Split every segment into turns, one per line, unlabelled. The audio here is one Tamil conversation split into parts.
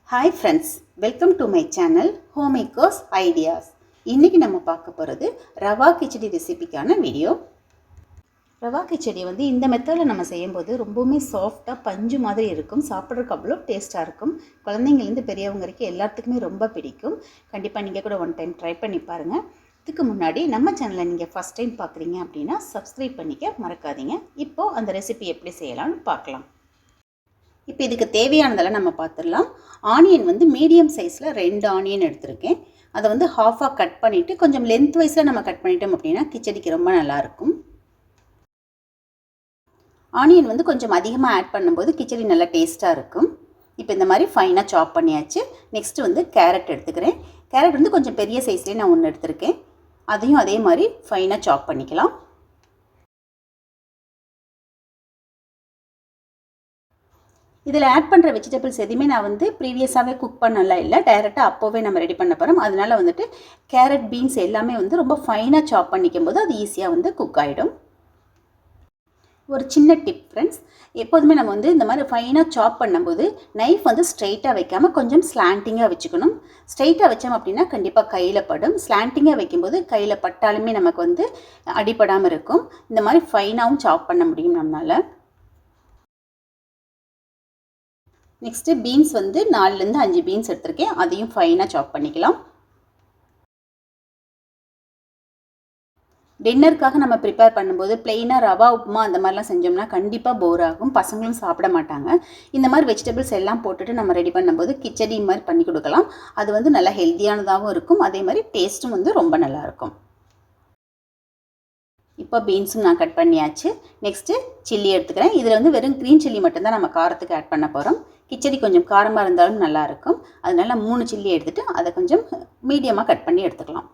Hi friends, welcome to my channel Homemakers Ideas. இன்னைக்கு நம்ம பார்க்க போகிறது ரவா கிச்சடி ரெசிபிக்கான வீடியோ. ரவா கிச்சடி வந்து இந்த மெத்தடில் நம்ம செய்யும்போது ரொம்பவுமே சாஃப்டாக பஞ்சு மாதிரி இருக்கும். சாப்பிட்றதுக்கு அவ்வளோ டேஸ்ட்டாக இருக்கும். குழந்தைங்கலேருந்து பெரியவங்க வரைக்கும் எல்லாத்துக்குமே ரொம்ப பிடிக்கும். கண்டிப்பாக நீங்கள் கூட ஒன் டைம் ட்ரை பண்ணி பாருங்கள். இதுக்கு முன்னாடி நம்ம சேனலை நீங்கள் ஃபஸ்ட் டைம் பார்க்குறீங்க அப்படின்னா சப்ஸ்கிரைப் பண்ணிக்க மறக்காதீங்க. இப்போது அந்த ரெசிபி எப்படி செய்யலாம்னு பார்க்கலாம். இப்போ இதுக்கு தேவையானதெல்லாம் நம்ம பார்த்துடலாம். ஆனியன் வந்து மீடியம் சைஸில் 2 ஆனியன் எடுத்திருக்கேன். அதை வந்து ஹாஃபாக கட் பண்ணிவிட்டு கொஞ்சம் லென்த் வைஸில் நம்ம கட் பண்ணிட்டோம் அப்படின்னா கிச்சடிக்கு ரொம்ப நல்லாயிருக்கும். ஆனியன் வந்து கொஞ்சம் அதிகமாக ஆட் பண்ணும்போது கிச்சடி நல்லா டேஸ்ட்டாக இருக்கும். இப்போ இந்த மாதிரி ஃபைனாக சாப் பண்ணியாச்சு. நெக்ஸ்ட்டு வந்து கேரட் எடுத்துக்கிறேன். கேரட் வந்து கொஞ்சம் பெரிய சைஸ்லேயே நான் ஒன்று எடுத்திருக்கேன். அதையும் அதே மாதிரி ஃபைனாக சாப் பண்ணிக்கலாம். இதில் ஆட் பண்ணுற வெஜிடபிள்ஸ் எதுவுமே நான் வந்து ப்ரீவியஸாகவே குக் பண்ணலாம் இல்லை, டைரெக்டாக அப்போவே நம்ம ரெடி பண்ண போகிறோம். அதனால் வந்துட்டு கேரட் பீன்ஸ் எல்லாமே வந்து ரொம்ப ஃபைனாக சாப் பண்ணிக்கும் போது அது ஈஸியாக வந்து குக் ஆகிடும். ஒரு சின்ன டிப் ஃப்ரெண்ட்ஸ், எப்போதுமே நம்ம வந்து இந்த மாதிரி ஃபைனாக சாப் பண்ணும்போது நைஃப் வந்து ஸ்ட்ரைட்டாக வைக்காமல் கொஞ்சம் ஸ்லாண்டிங்காக வச்சுக்கணும். ஸ்ட்ரைட்டாக வச்சோம் அப்படின்னா கண்டிப்பாக கையில் படும். ஸ்லாண்டிங்காக வைக்கும்போது கையில் பட்டாலுமே நமக்கு வந்து அடிப்படாமல் இருக்கும். இந்த மாதிரி ஃபைனாகவும் சாப் பண்ண முடியும் நம்மளால். நெக்ஸ்ட்டு பீன்ஸ் வந்து 4லேருந்து 5 பீன்ஸ் எடுத்திருக்கேன். அதையும் ஃபைனாக சாப் பண்ணிக்கலாம். டின்னருக்காக நம்ம ப்ரிப்பேர் பண்ணும்போது பிளெயினாக ரவா உப்புமா அந்த மாதிரிலாம் செஞ்சோம்னா கண்டிப்பாக போர் ஆகும். பசங்களும் சாப்பிட மாட்டாங்க. இந்த மாதிரி வெஜிடபிள்ஸ் எல்லாம் போட்டுட்டு நம்ம ரெடி பண்ணும்போது கிச்சடி மாதிரி பண்ணி கொடுக்கலாம். அது வந்து நல்லா ஹெல்த்தியானதாகவும் இருக்கும். அதே மாதிரி டேஸ்ட்டும் வந்து ரொம்ப நல்லாயிருக்கும். இப்போ பீன்ஸும் நான் கட் பண்ணியாச்சு. நெக்ஸ்ட்டு சில்லி எடுத்துக்கிறேன். இதில் வந்து வெறும் க்ரீன் சில்லி மட்டும்தான் நம்ம காரத்துக்கு ஆட் பண்ண போகிறோம். கிச்சடி கொஞ்சம் காரமாக இருந்தாலும் நல்லாயிருக்கும். அதனால 3 சில்லி எடுத்துகிட்டு அதை கொஞ்சம் மீடியமாக கட் பண்ணி எடுத்துக்கலாம்.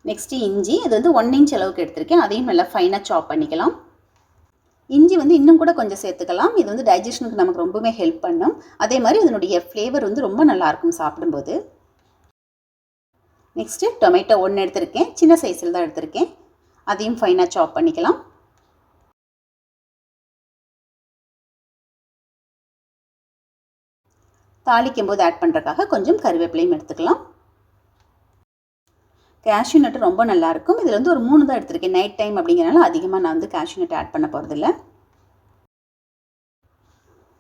நெக்ஸ்ட்டு இஞ்சி, இது வந்து 1 இன்ச் அளவுக்கு எடுத்திருக்கேன். அதையும் நல்லா ஃபைனாக சாப் பண்ணிக்கலாம். இஞ்சி வந்து இன்னும் கூட கொஞ்சம் சேர்த்துக்கலாம். இது வந்து டைஜஷனுக்கு நமக்கு ரொம்பவே ஹெல்ப் பண்ணும். அதே மாதிரி இதனுடைய ஃப்ளேவர் வந்து ரொம்ப நல்லாயிருக்கும் சாப்பிடும்போது. நெக்ஸ்ட்டு டொமேட்டோ 1 எடுத்திருக்கேன். சின்ன சைஸில் தான் எடுத்திருக்கேன். அதையும் ஃபைனாக சாப் பண்ணிக்கலாம். தாளிக்கும் போது ஆட் பண்ணுறதுக்காக கொஞ்சம் கருவேப்பிலையும் எடுத்துக்கலாம். கேஷ்யூ நட்டு ரொம்ப நல்லாயிருக்கும். இதில் வந்து ஒரு 3 தான் எடுத்திருக்கேன். நைட் டைம் அப்படிங்கிறனால அதிகமாக நான் வந்து கேஷ்யூ நட்டு ஆட் பண்ண போகிறதில்ல.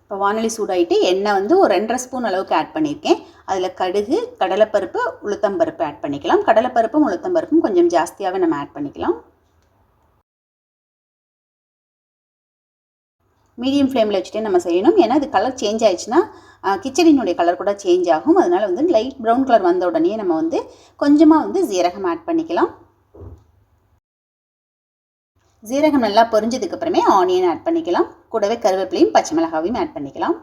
இப்போ வானொலி சூடாகிட்டு எண்ணெய் வந்து ஒரு 2.5 ஸ்பூன் அளவுக்கு ஆட் பண்ணியிருக்கேன். அதில் கடுகு, கடலைப்பருப்பு, உளுத்தம்பருப்பு ஆட் பண்ணிக்கலாம். கடலைப்பருப்பும் உளுத்தம்பருப்பும் கொஞ்சம் ஜாஸ்தியாகவே நம்ம ஆட் பண்ணிக்கலாம். மீடியம் ஃப்ளேமில் வச்சுட்டே நம்ம செய்யணும். ஏன்னா இது கலர் சேஞ்ச் ஆயிடுச்சுன்னா கிச்சடினுடைய கலர் கூட சேஞ்ச் ஆகும். அதனால் வந்து லைட் ப்ரௌன் கலர் வந்த உடனே நம்ம வந்து கொஞ்சமாக வந்து ஜீரகம் ஆட் பண்ணிக்கலாம். ஜீரகம் நல்லா பொரிஞ்சதுக்கு அப்புறமே ஆனியன் ஆட் பண்ணிக்கலாம். கூடவே கருவேப்பிலையும் பச்சை மிளகாவையும் ஆட் பண்ணிக்கலாம்.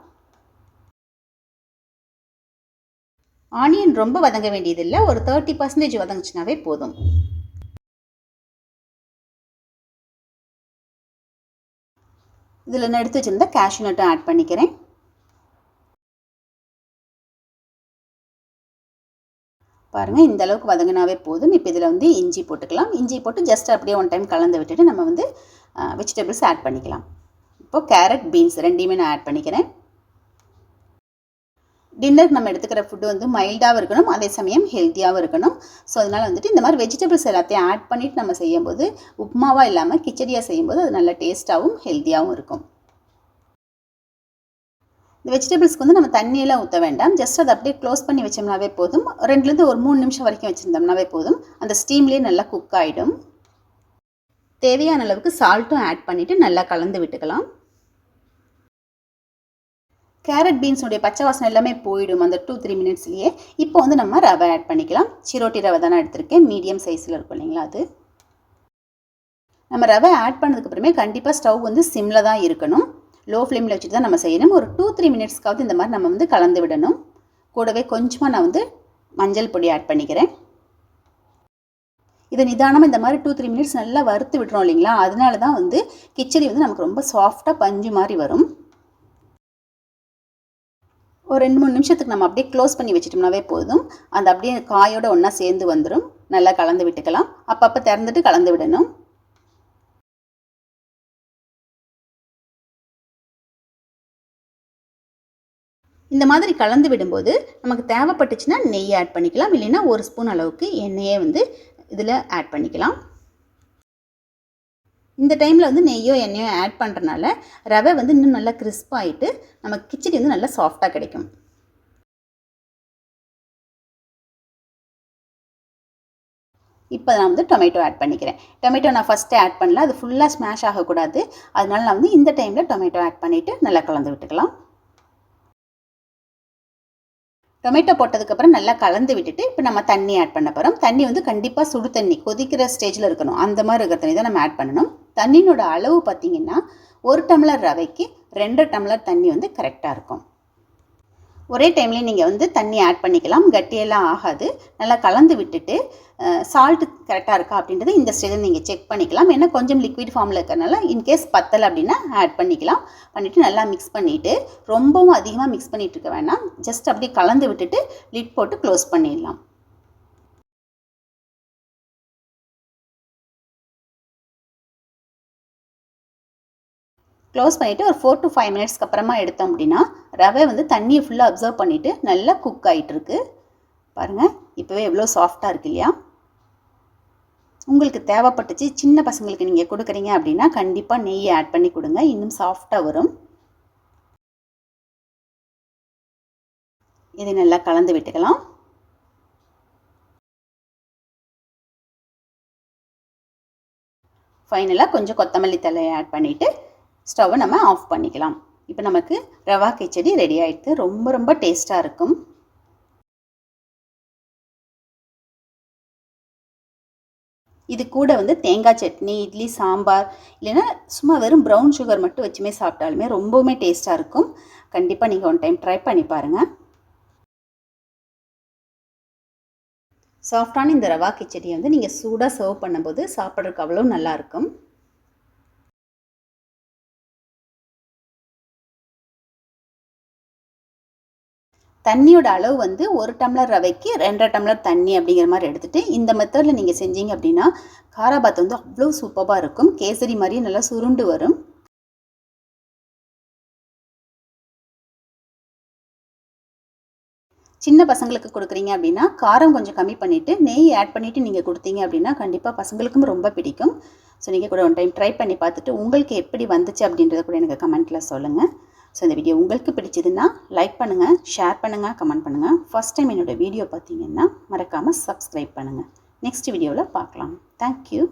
ஆனியன் ரொம்ப வதங்க வேண்டியதில்லை. ஒரு 30% வதங்குச்சுனாவே போதும். இதில் நான் எடுத்து வச்சுருந்த கேஷ்யூ நட்டும் ஆட் பண்ணிக்கிறேன். பாருங்கள், இந்த அளவுக்கு வதங்கினாவே போதும். இப்போ இதில் வந்து இஞ்சி போட்டுக்கலாம். இஞ்சி போட்டு ஜஸ்ட் அப்படியே ஒன் டைம் கலந்து விட்டுட்டு நம்ம வந்து வெஜிடபிள்ஸ் ஆட் பண்ணிக்கலாம். இப்போது கேரட், பீன்ஸ் ரெண்டையுமே நான் ஆட் பண்ணிக்கிறேன். டின்னருக்கு நம்ம எடுத்துக்கிற ஃபுட்டு வந்து மைல்டாகவும் இருக்கணும், அதே சமயம் ஹெல்த்தியாகவும் இருக்கணும். ஸோ அதனால் வந்துட்டு இந்த மாதிரி வெஜிடபிள்ஸ் எல்லாத்தையும் ஆட் பண்ணிவிட்டு நம்ம செய்யும்போது உப்புமாவாக இல்லாமல் கிச்சடியாக செய்யும்போது அது நல்ல டேஸ்ட்டாகவும் ஹெல்த்தியாகவும் இருக்கும். இந்த வெஜிடபிள்ஸ்க்கு வந்து நம்ம தண்ணியெல்லாம் ஊற்ற வேண்டாம். ஜஸ்ட் அதை அப்படியே க்ளோஸ் பண்ணி வச்சோம்னாவே போதும். 2லேருந்து ஒரு 3 நிமிஷம் வரைக்கும் வச்சுருந்தோம்னாவே போதும். அந்த ஸ்டீம்லேயே நல்லா குக் ஆகிடும். தேவையான அளவுக்கு சால்ட்டும் ஆட் பண்ணிவிட்டு நல்லா கலந்து விட்டுக்கலாம். கேரட் பீன்ஸுடைய பச்சை வாசனை எல்லாமே போயிடும் அந்த 2-3 மினிட்ஸ்லேயே. இப்போ வந்து நம்ம ரவை ஆட் பண்ணிக்கலாம். சிரோட்டி ரவை தானே எடுத்திருக்கேன். மீடியம் சைஸில் இருக்கும் இல்லைங்களா அது. நம்ம ரவை ஆட் பண்ணதுக்கப்புறமே கண்டிப்பாக ஸ்டவ் வந்து சிம்மில் தான் இருக்கணும். லோ ஃப்ளேமில் வச்சுட்டு தான் நம்ம செய்யணும். ஒரு 2-3 மினிட்ஸ்க்காவது இந்த மாதிரி நம்ம வந்து கலந்து விடணும். கூடவே கொஞ்சமாக நான் வந்து மஞ்சள் பொடி ஆட் பண்ணிக்கிறேன். இதை நிதானமாக இந்த மாதிரி 2-3 மினிட்ஸ் நல்லா வறுத்து விட்டுறோம் இல்லைங்களா, அதனால தான் வந்து கிச்சடி வந்து நமக்கு ரொம்ப சாஃப்டாக பஞ்சு மாதிரி வரும். ஒரு 2-3 நிமிஷத்துக்கு நம்ம அப்படியே க்ளோஸ் பண்ணி வச்சிட்டோம்னாவே போதும். அது அப்படியே காயோடு ஒன்றா சேர்ந்து வந்துடும். நல்லா கலந்து விட்டுக்கலாம். அப்பப்போ திறந்துட்டு கலந்து விடணும். இந்த மாதிரி கலந்து விடும்போது நமக்கு தேவைப்பட்டுச்சுன்னா நெய் ஆட் பண்ணிக்கலாம், இல்லைன்னா 1 ஸ்பூன் அளவுக்கு எண்ணெயே வந்து இதில் ஆட் பண்ணிக்கலாம். இந்த டைமில் வந்து நெய்யோ எண்ணெயோ ஆட் பண்ணுறனால ரவை வந்து இன்னும் நல்லா கிறிஸ்பாகிட்டு நமக்கு கிச்சடி வந்து நல்லா சாஃப்டாக கிடைக்கும். இப்போ நான் வந்து டொமேட்டோ ஆட் பண்ணிக்கிறேன். டொமேட்டோ நான் ஃபஸ்ட்டு ஆட் பண்ணல, அது ஃபுல்லாக ஸ்மாஷ் ஆகக்கூடாது. அதனால நான் வந்து இந்த டைமில் டொமேட்டோ ஆட் பண்ணிவிட்டு நல்லா கலந்து விட்டுக்கலாம். டொமேட்டோ போட்டதுக்கப்புறம் நல்லா கலந்து விட்டுட்டு இப்போ நம்ம தண்ணி ஆட் பண்ண போகிறோம். தண்ணி வந்து கண்டிப்பாக சுடு தண்ணி, கொதிக்கிற ஸ்டேஜில் இருக்கணும். அந்த மாதிரி இருக்கிற தண்ணி தான் நம்ம ஆட் பண்ணணும். தண்ணியோட அளவு பார்த்திங்கன்னா 1 டம்ளர் ரவைக்கு 2 டம்ளர் தண்ணி வந்து கரெக்டாக இருக்கும். ஒரே டைம்லேயே நீங்கள் வந்து தண்ணி ஆட் பண்ணிக்கலாம், கட்டியெல்லாம் ஆகாது. நல்லா கலந்து விட்டுட்டு சால்ட்டு கரெக்டாக இருக்கா அப்படின்றத இந்த ஸ்டேஜில் நீங்கள் செக் பண்ணிக்கலாம். ஏன்னா கொஞ்சம் லிக்விட் ஃபார்மில் இருக்கிறனால இன்கேஸ் பத்தலை அப்படின்னா ஆட் பண்ணிக்கலாம். பண்ணிவிட்டு நல்லா மிக்ஸ் பண்ணிவிட்டு, ரொம்பவும் அதிகமாக மிக்ஸ் பண்ணிகிட்டு இருக்க வேணாம், ஜஸ்ட் அப்படியே கலந்து விட்டுட்டு லிட் போட்டு க்ளோஸ் பண்ணிடலாம். க்ளோஸ் பண்ணிவிட்டு ஒரு 4 to 5 மினிட்ஸ்க்கு அப்புறமா எடுத்தோம் அப்படின்னா ரவை வந்து தண்ணியை ஃபுல்லாக அப்சர்வ் பண்ணிவிட்டு நல்லா குக் ஆகிட்டுருக்கு. பாருங்கள், இப்போவே எவ்வளோ சாஃப்டாக இருக்கு இல்லையா? உங்களுக்கு தேவைப்பட்டுச்சு, சின்ன பசங்களுக்கு நீங்கள் கொடுக்குறீங்க அப்படின்னா கண்டிப்பாக நெய் ஆட் பண்ணி கொடுங்க, இன்னும் சாஃப்டாக வரும். இதை நல்லா கலந்து விட்டுக்கலாம். ஃபைனலாக கொஞ்சம் கொத்தமல்லி தழையை ஆட் பண்ணிவிட்டு ஸ்டவ்வை நம்ம ஆஃப் பண்ணிக்கலாம். இப்போ நமக்கு ரவா கிச்சடி ரெடி ஆகிடுது. ரொம்ப ரொம்ப டேஸ்ட்டாக இருக்கும். இது கூட வந்து தேங்காய் சட்னி, இட்லி, சாம்பார், இல்லைன்னா சும்மா வெறும் ப்ரௌன் சுகர் மட்டும் வச்சுமே சாப்பிட்டாலுமே ரொம்பவுமே டேஸ்ட்டாக இருக்கும். கண்டிப்பாக நீங்கள் ஒன் டைம் ட்ரை பண்ணி பாருங்கள். சாஃப்டான இந்த ரவா கிச்சடியை வந்து நீங்கள் சூடாக சர்வ் பண்ணும்போது சாப்பிட்றதுக்கு அவ்வளோ நல்லாயிருக்கும். தண்ணியோட அளவு வந்து 1 டம்ளர் ரவைக்கு 2.5 டம்ளர் தண்ணி அப்படிங்கிற மாதிரி எடுத்துகிட்டு இந்த மெத்தடில் நீங்கள் செஞ்சீங்க அப்படின்னா காராபாத் வந்து அவ்வளோ சூப்பராக இருக்கும். கேசரி மாதிரியே நல்லா சுருண்டு வரும். சின்ன பசங்களுக்கு கொடுக்குறீங்க அப்படின்னா காரம் கொஞ்சம் கம்மி பண்ணிவிட்டு நெய் ஆட் பண்ணிவிட்டு நீங்கள் கொடுத்தீங்க அப்படின்னா கண்டிப்பாக பசங்களுக்கும் ரொம்ப பிடிக்கும். ஸோ நீங்கள் கூட ஒன் டைம் ட்ரை பண்ணி பார்த்துட்டு உங்களுக்கு எப்படி வந்துச்சு அப்படின்றத கூட எனக்கு கமெண்ட்டில் சொல்லுங்கள். ஸோ இந்த வீடியோ உங்களுக்கு பிடிச்சதுன்னா லைக் பண்ணுங்கள், ஷேர் பண்ணுங்கள், கமெண்ட் பண்ணுங்கள். ஃபஸ்ட் டைம் என்னோடய வீடியோ பார்த்தீங்கன்னா மறக்காமல் சப்ஸ்கிரைப் பண்ணுங்கள். நெக்ஸ்ட் வீடியோவில் பார்க்கலாம். தேங்க்யூ.